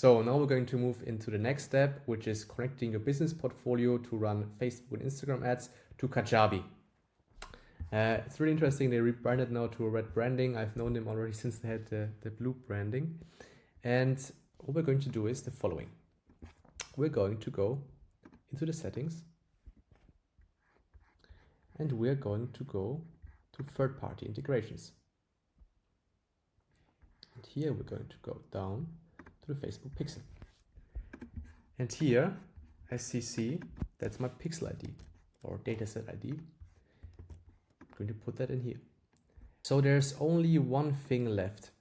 So now we're going to move into the next step, which is connecting your business portfolio to run Facebook and Instagram ads to Kajabi. It's really interesting. They rebranded now to a red branding. I've known them already since they had the blue branding. And what we're going to do is the following. We're going to go into the settings and we're going to go to third-party integrations. And here we're going to go down to the Facebook pixel. And here, as you see, that's my pixel ID or dataset ID. I'm going to put that in here. So there's only one thing left.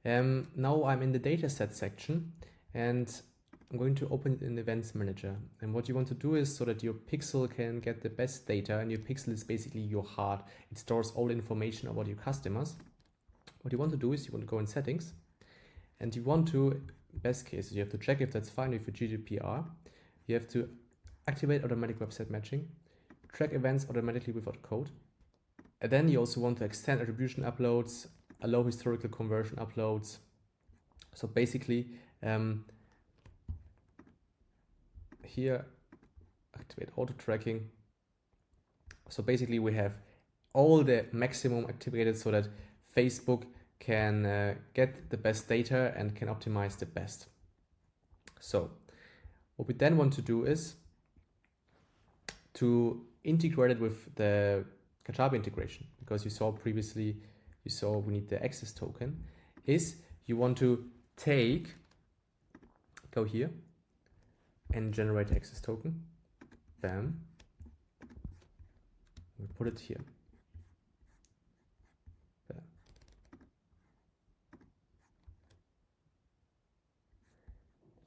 Now I'm in the dataset section and I'm going to open it in Events Manager. And what you want to do is so that your pixel can get the best data, and your pixel is basically your heart. It stores all information about your customers. What you want to do is you want to go in settings and you want to, best case, you have to check if that's fine with your GDPR. You have to activate automatic website matching, track events automatically without code. And then you also want to extend attribution uploads, allow historical conversion uploads. So basically, here, activate auto tracking. So basically we have all the maximum activated so that Facebook can get the best data and can optimize the best. So what we then want to do is to integrate it with the Kajabi integration, because you saw previously, we need the access token, is you want to go here and generate access token. Bam. We put it here. Bam.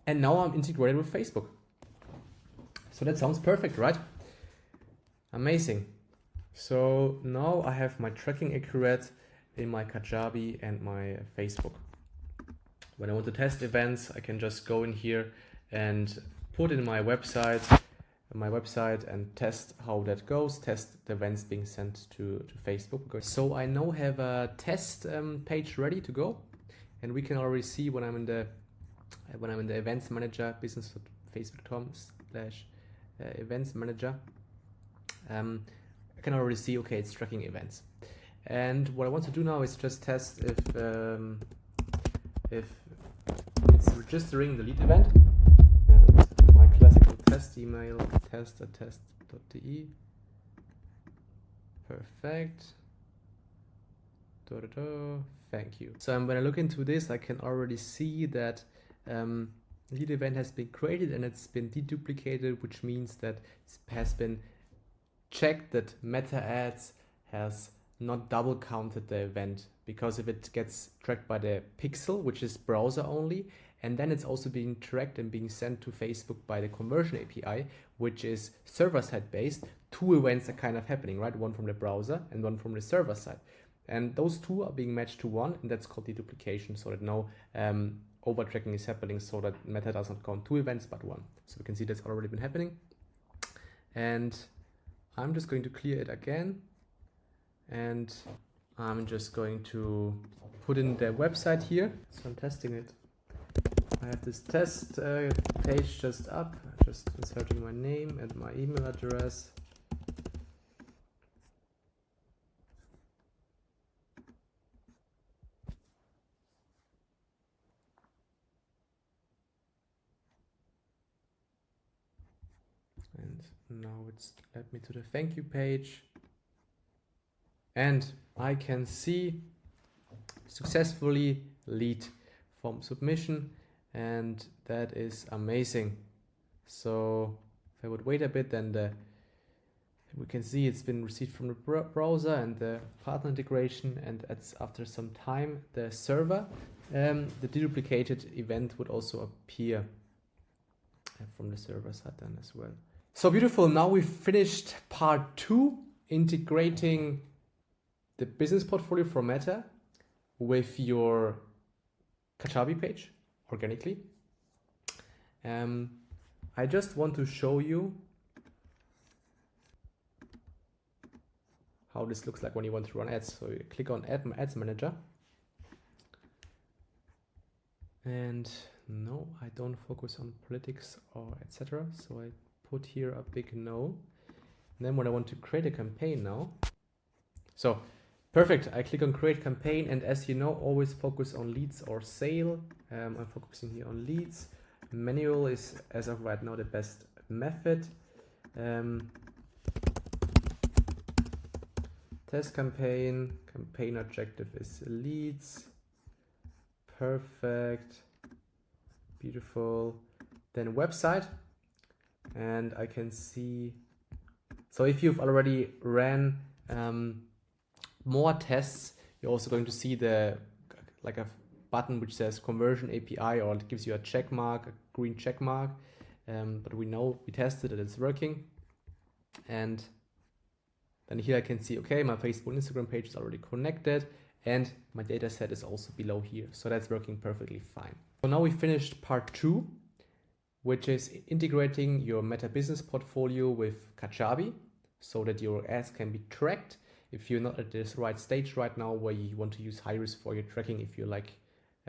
And now I'm integrated with Facebook. So that sounds perfect, right? Amazing. So now I have my tracking accurate in my Kajabi and my Facebook. When I want to test events, I can just go in here and put in my website and test how that goes, test the events being sent to Facebook. So I now have a test page ready to go, and we can already see when I'm in the events manager, business.facebook.com/events manager. I can already see, okay, it's tracking events. And what I want to do now is just test if it's registering the lead event. And my classical test email, test@test.de. Perfect. Thank you. So when I look into this, I can already see that lead event has been created and it's been deduplicated, which means that it has been checked that Meta Ads has not double counted the event, because if it gets tracked by the pixel, which is browser only, and then it's also being tracked and being sent to Facebook by the conversion API, which is server-side based, two events are kind of happening, right? One from the browser and one from the server side. And those two are being matched to one, and that's called deduplication, so that no over-tracking is happening, so that Meta does not count two events but one. So we can see that's already been happening. And I'm just going to clear it again. And I'm just going to put in the website here. So I'm testing it. I have this test page just up, just inserting my name and my email address. And now it's led me to the thank you page. And I can see successfully lead form submission, and that is amazing. So if I would wait a bit, then we can see it's been received from the browser and the partner integration, and after some time the server, the deduplicated event would also appear from the server side then as well. So beautiful. Now we've finished part 2, integrating the business portfolio from Meta with your Kajabi page organically. I just want to show you how this looks like when you want to run ads. So you click on Ads Manager. And No, I don't focus on politics or etc. So I put here a big no. And then when I want to create a campaign now, so perfect, I click on create campaign, and as you know, always focus on leads or sale. I'm focusing here on leads. Manual is, as of right now, the best method. Test campaign objective is leads. Perfect, beautiful. Then website, and I can see, so if you've already ran more tests, you're also going to see the like a button which says conversion API, or it gives you a check mark, a green check mark. But we know we tested it, it's working. And then here I can see, okay, my Facebook and Instagram page is already connected, and my data set is also below here. So that's working perfectly fine. So now we finished part 2, which is integrating your Meta Business portfolio with Kajabi so that your ads can be tracked. If you're not at this right stage right now where you want to use Hi-Res for your tracking, if you like,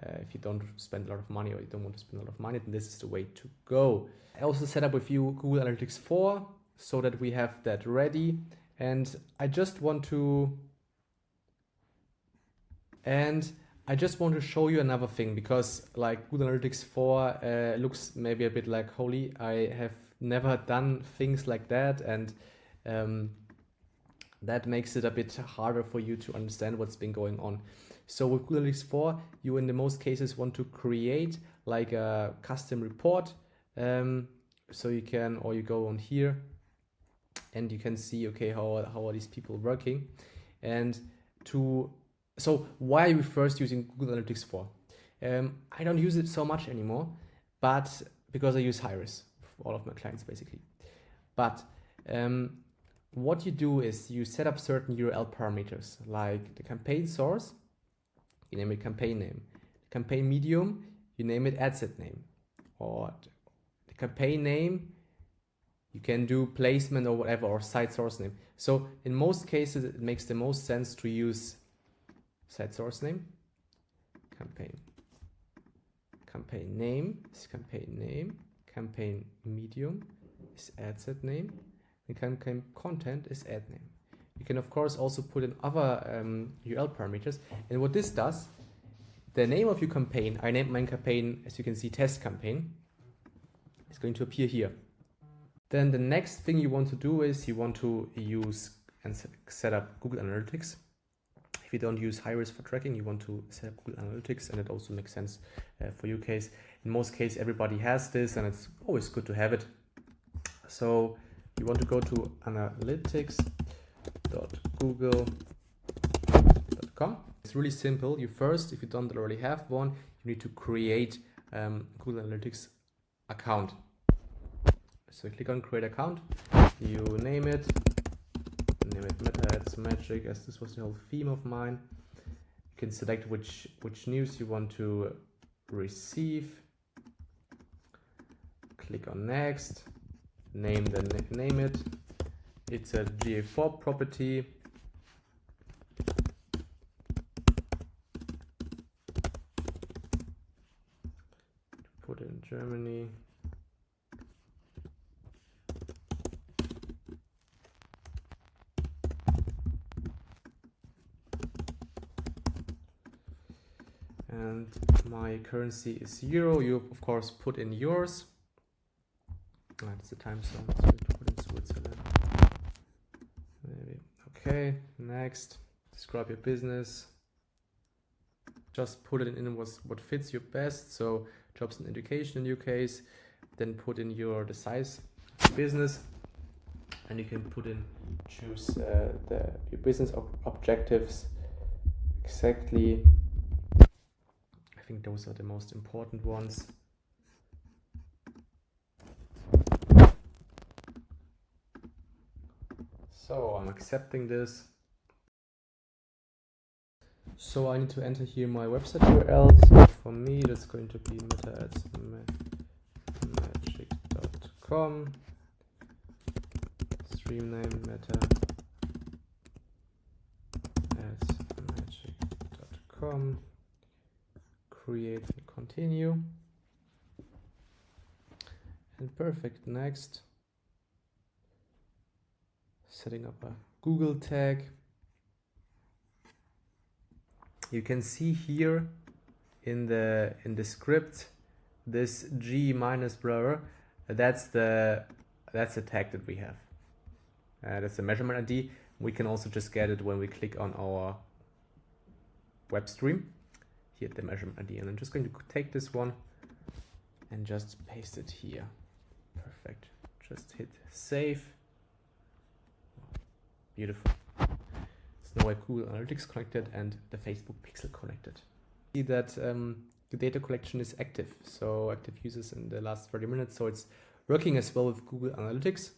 if you don't spend a lot of money or you don't want to spend a lot of money, then this is the way to go. I also set up with you Google Analytics 4 so that we have that ready. And I just want to show you another thing, because like Google Analytics 4 looks maybe a bit like holy. I have never done things like that, and that makes it a bit harder for you to understand what's been going on. So with Google Analytics 4, you in the most cases want to create like a custom report. So you can, or you go on here and you can see, okay, how are these people working? And so why are we first using Google Analytics 4? I don't use it so much anymore, but because I use Hi-Res for all of my clients basically. But what you do is you set up certain URL parameters, like the campaign source, you name it campaign name. The campaign medium, you name it ad set name. Or the campaign name, you can do placement or whatever, or site source name. So in most cases, it makes the most sense to use site source name, campaign name is campaign name, campaign medium is ad set name, and campaign content is ad name. You can of course also put in other URL parameters, and what this does, the name of your campaign, I named my campaign, as you can see, test campaign, is going to appear here. Then the next thing you want to do is you want to use and set up Google Analytics. If you don't use Hi-Res for tracking, you want to set up Google Analytics, and it also makes sense for your case. In most cases, everybody has this, and it's always good to have it. So you want to go to analytics.google.com. It's really simple. You first, if you don't already have one, you need to create Google Analytics account. So you click on create account, you name it Meta Ads Magic, as this was the whole theme of mine. You can select which news you want to receive. Click on next, name it. It's a GA4 property. Put in Germany. And my currency is euro. You of course put in yours. That's the time zone, so we put in Switzerland. Maybe. Okay, next. Describe your business. Just put it in what fits you best. So jobs and education in your case. Then put in the size of the business, and you can choose your business objectives exactly. I think those are the most important ones. So I'm accepting this. So I need to enter here my website URL. So for me, that's going to be metaadsmagic.com. Stream name metaadsmagic.com. Create and continue. And perfect. Next. Setting up a Google tag. You can see here in the script this G minus blur. That's the tag that we have. That's the measurement ID. We can also just get it when we click on our web stream. Here the measurement ID, and I'm just going to take this one and just paste it here. Perfect. Just hit save. Beautiful. So now we have Google Analytics connected and the Facebook Pixel connected. See that the data collection is active, so active users in the last 30 minutes, so it's working as well with Google Analytics.